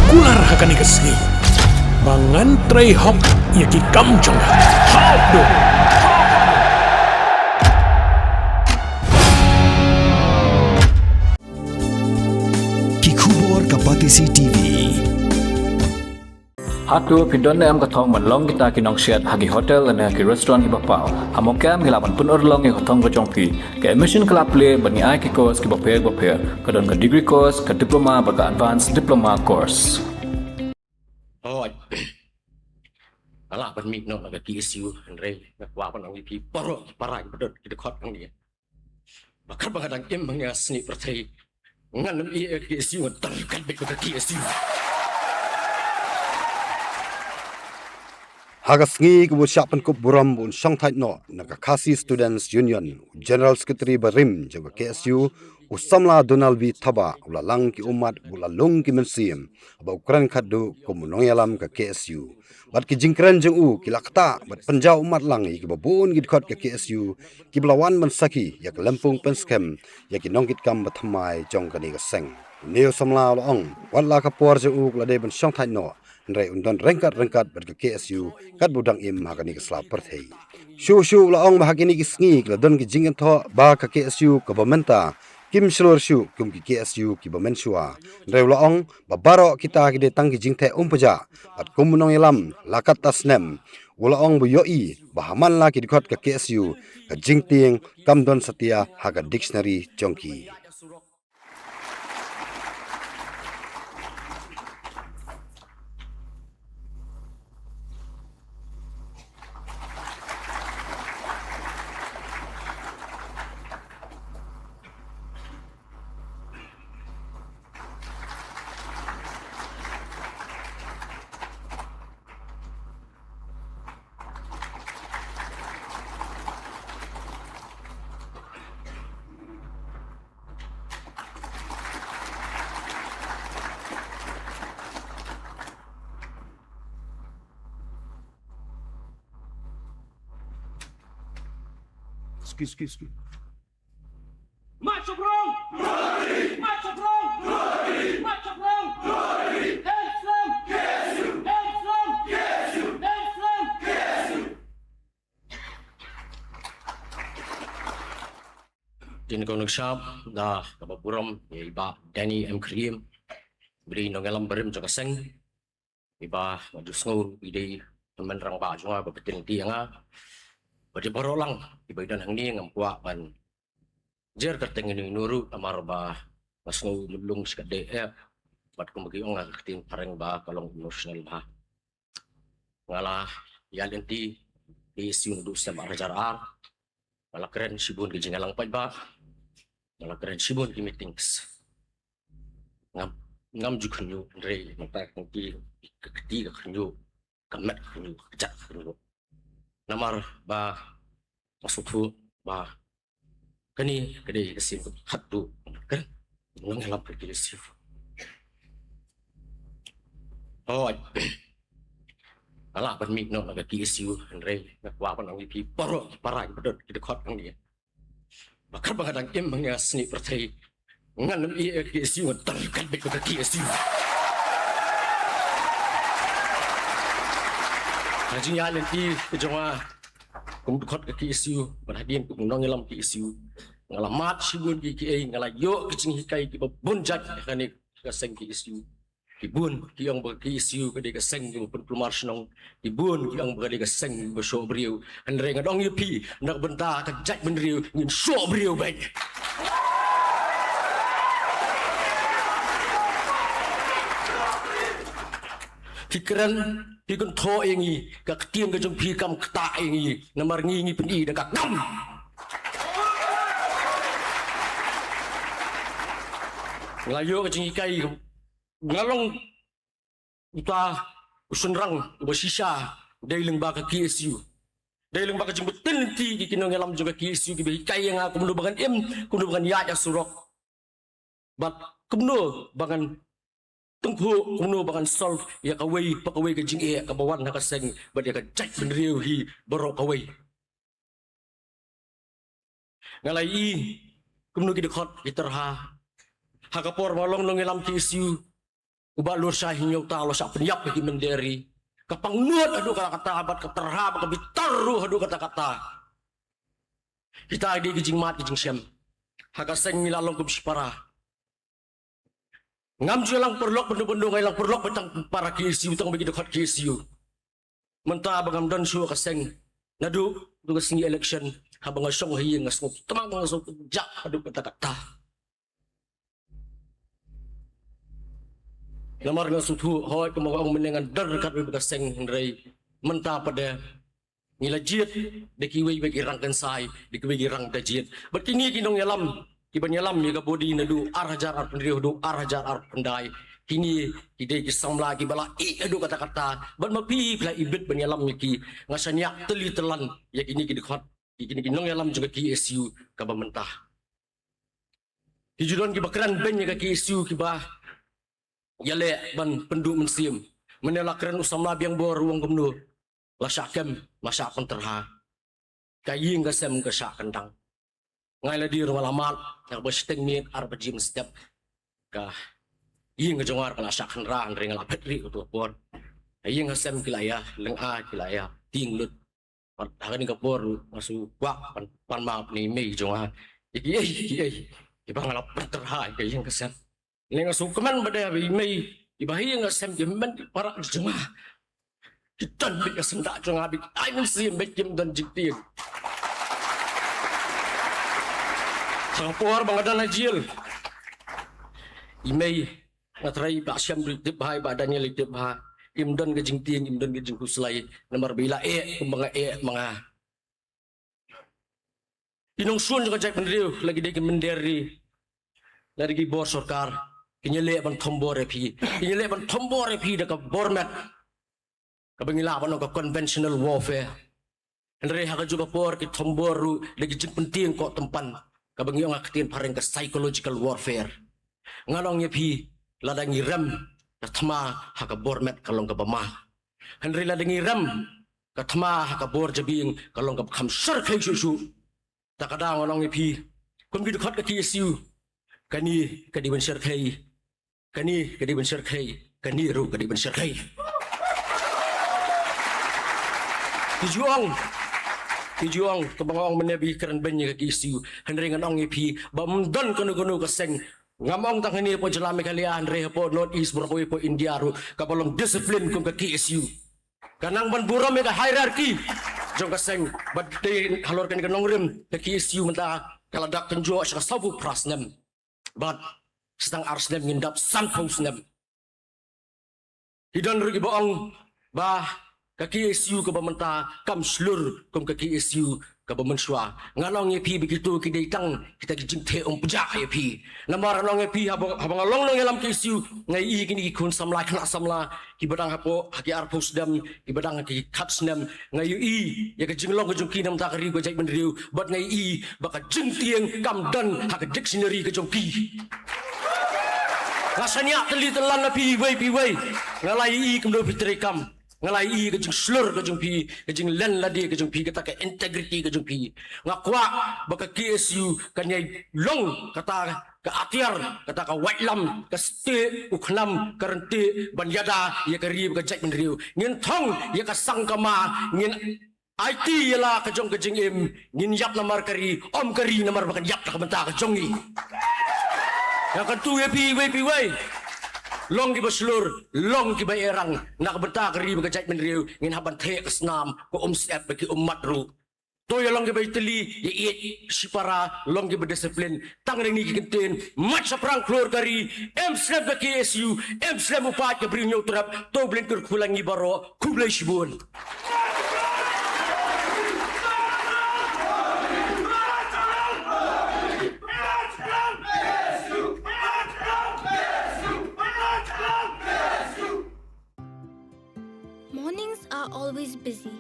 kular hakani kesni. Bangan tray hok yaki kamjong. Hok do. Kikubor Kapatisi TV. Hatu pindon am katong manlong kita kinong siat hagi hotel dan hagi restoran ibapau. Hamokam hilapan pun orlong yang katong kocongpi. Ke emission kelap le bani ai ki course ki baper kadon ke degree course ke diploma baga advanced diploma course. Oh, alah ban mi no naga TSU Andre nak wa pan ang pi paro parai bedot kita khot ang dia. Bakar bangadang im mangya sni pertai. Ngan mi TSU ntar kan bek ke TSU. Hagasngi kubu siapan kub buram bun sangthai no nakakasi Students Union General Secretary Barim jaga KSU usamla Donald B Thaba ulalang ki umat bulalung ki mensim aba ukran khadu komunonyalam ka KSU bat ki jingkran jeng u ki lakta bat penjau umat lang ki babun ki khot ka KSU ki blawan mansaki yak lampung penskem yak ki nongkit kam bathamai jong ka ni ka seng neo samla ong wala ka por jeng u lade ban sangthai no Ndrai undon rengkat berke KSU kat budang im hakani ke selap perthei. Shu la ong hakini ki sngi la don ki jingen tho ba ka KSU ka bamenta kim shlor shu kum ki KSU ki bamensua. Ndrai la ong babaro kita ki de tang ki jingthe umpaja at kumunong yalam lakat tasnem. Ula ong bu yoi bahaman la ki dikot ka KSU ka jingting kamdon satia haga dictionary jongki. Excuse. Marcha Brom! Marcha Brom! Marcha Brom! Islam! Islam! Islam! Din ko nagshab na kababuram iba Danny M Cream beri nongalam berim jaga seng iba madusngur ide menrang ba junga babetin tianga badi borolang iba dan hang ni ngam kwa pan jer kerteng ni nuru amar ba masngu lulung skade bat kumagi ong ngatin pareng ba kalong emotional ba ngala yalenti di siundu sama rajar ngala keren sibun ki jingalang pa ngala keren sibun ki meetings ngam jukunyu Andre mata ki keti kanyu kamet kanyu kejak kanyu namar ba masuk ba kani kade kesim hatu kan nang helap pergi sif oh alah ban mi no naga KSU Andre nak wa pan ang pi paro parai bedot kita khot ang dia bakar bangadang im mangya sni pertai ngan mi KSU ntar kan bek ke KSU Hajing ya nanti kejonga kumdukot ke KSU berhadian kumnong ngelam KSU ngalamat sibun KKA ngalayo kecing hikai ki bonjat kane kaseng KSU kibun ki ang KSU kade kaseng ki pun marsenong kibun ki ang kade kaseng besok beriu andre ngadong yupi nak benta kajat benriu ngin sok beriu baik pikiran pikun tho ingi ka tiang ka jong pikam kta ingi namar ngi pendi da ka kam ngayo ka jingi kai ngalong uta usunrang basisha dailing ba ka KSU dailing ba ka jing betin ti ki kinong ngalam juga KSU ki bi kai nga kumno bangan kumno bangan ya surok bat kumno bangan tunggu kuno bahkan solve ya pakawai ke jing e ka bawan nakaseng badia ka jai benriu hi borok kawai ngalai kumno ki dekot iterha hakapor malong nongelam KSU Ubalur sa hinyaw talo sa penyap bagi menderi. Kapangnuat adu kata-kata abad keterhab kabitaru adu kata-kata. Kita di gijing mati jing syam. Hakaseng nilalong kumsipara. Ngam lang perlok bendo-bendo ngay lang perlok betang para KSU tang bagi dekat KSU. Mentah bangam dan su kaseng. Nadu tugas singi election habang ngasong hiyeng ngasong tamang ngasong jak adu kata-kata. Lamar nga sutu hoy kumawang menengan dar kat kaseng hendrai mentah pada ngilajit dekiwi bagi rang kensai dekiwi rang dajit berkini kinong yalam kiban yalam ya bodi nadu arhajar ar pendiri du arhajar ar pendai kini ide kisam lagi bala adu kata-kata ban mapi pla ibet ban yalam miki ngasanyak teli telan ya kini kidekhat kini kinong yalam juga KSU kaba mentah hijudon kibakran ben ya KSU kibah yale ban pendu mensiam menelakran usamla biang bor ruang gemnu lasyakem masak penterha kaying gasem gasak kentang ngai la dir malamat yang besteng mit arba jim step ka ying gajongar kala sak kenra ring la petri tu bor ying gasem kilaya leng a kilaya ting lut hagan ka bor masu wak pan ma ni mei jonga iki ibang la penterha kaying gasem Lenga sukaman pada mei ibahi nga sem jemen para jema. Kitan bik sendak jong abik ai men sim bik jem dan jikti. Sangpor bangadan ajil. Imei ngatrai ba syam ditip bahai badannya litip bah. Imdan ke jingti imdan ke jingku selai nomor bila kumanga mga. Inong sun juga cek pendiriu lagi dek menderi. Lagi bor sorkar kinyele ban tombore pi dekat bormet kabangila ban ka conventional warfare andre ha juga por ki tomboru lagi jing penting ko tempan kabangi ang aktin pareng ka psychological warfare ngalong ye pi ladangi ram katma ha ka bormet kalong ka bama andre ladangi ram katma ha ka bor jabing kalong ka kham sar khai su takada ngalong ye pi kun bi dekat ka KSU kani kadi ban sar khai kani kadi ban sar khai kani ru kadi ban sar khai Tijuang kabangong menebi keran benya ka KSU handringan ong ipi bamdon kono-kono kaseng ngamong tang ni po jalami kalian re po North East Borokoi po India ru kabalong disiplin kum ka KSU kanang ban buram ka hierarchy jong kaseng badde halorkan ka nongrim ka KSU menta kaladak kenjo sa sabu prasnem but sedang arsnem ngindap sanpausnem hidan rugi boong bah ka KSU ka bamenta kam slur kum ka KSU ka bamenswa ngalong yepi begitu kidaitang kita gijing te pejak yepi namar nong yepi habang along nong alam KSU ngai i kini kun samla kena samla kibadang hapo haki arpus dam kibadang haki katsnem ngai i ya ka jinglong ka jongki nam takari go jai bendriu bat ngai i baka jengtieng kam dan hak dictionary ka jongki rasanya teli telan na piwai ngalai i kum do pitrekam ngalai i ke jing slur ke jing pi ke jing len ladi ke jing pi kata ke integrity ke jing pi ngakwa baka KSU kanyai long kata ke atiar kata ka wailam ke ste ukhnam karenti banyada ya ke ri ke jai mendriu ngin thong ya ka sangkama ngin IT yala ke jong ke jing im ngin yap namar kari om kari namar bakan yap ka benta ke jongi ya kan tu ya pi wai long ki baslur long ki bayerang nak benta keri bagajat menriu ngin haban the kesnam ko siap bagi umat ru to ya long ki baiteli ye sipara long ki berdisiplin tang ni kinten mat saprang klor kari slab bagi KSU slab upat ke brinyo trap to blen kur kulangi baro kublai shibun Mornings are always busy.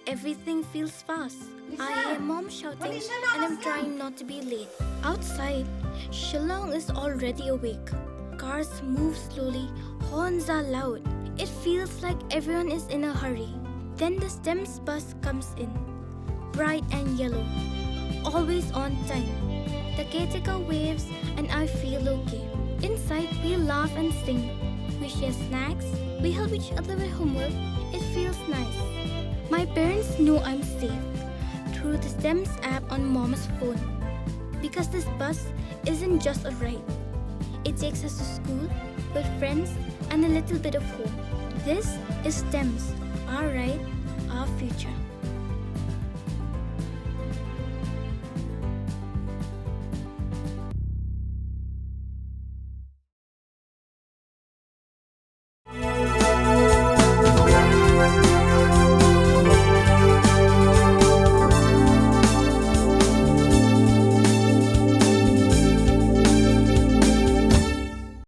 Everything feels fast. I hear mom shouting and I'm trying not to be late. Outside, Shillong is already awake. Cars move slowly, horns are loud. It feels like everyone is in a hurry. Then the STEMS bus comes in, bright and yellow, always on time. The caretaker waves and I feel okay. Inside, we laugh and sing. we share snacks, we help each other with homework. It feels nice. My parents know I'm safe through the STEMS app on Mom's phone. Because this bus isn't just a ride. It takes us to school with friends and a little bit of hope. This is STEMS, our ride, our future.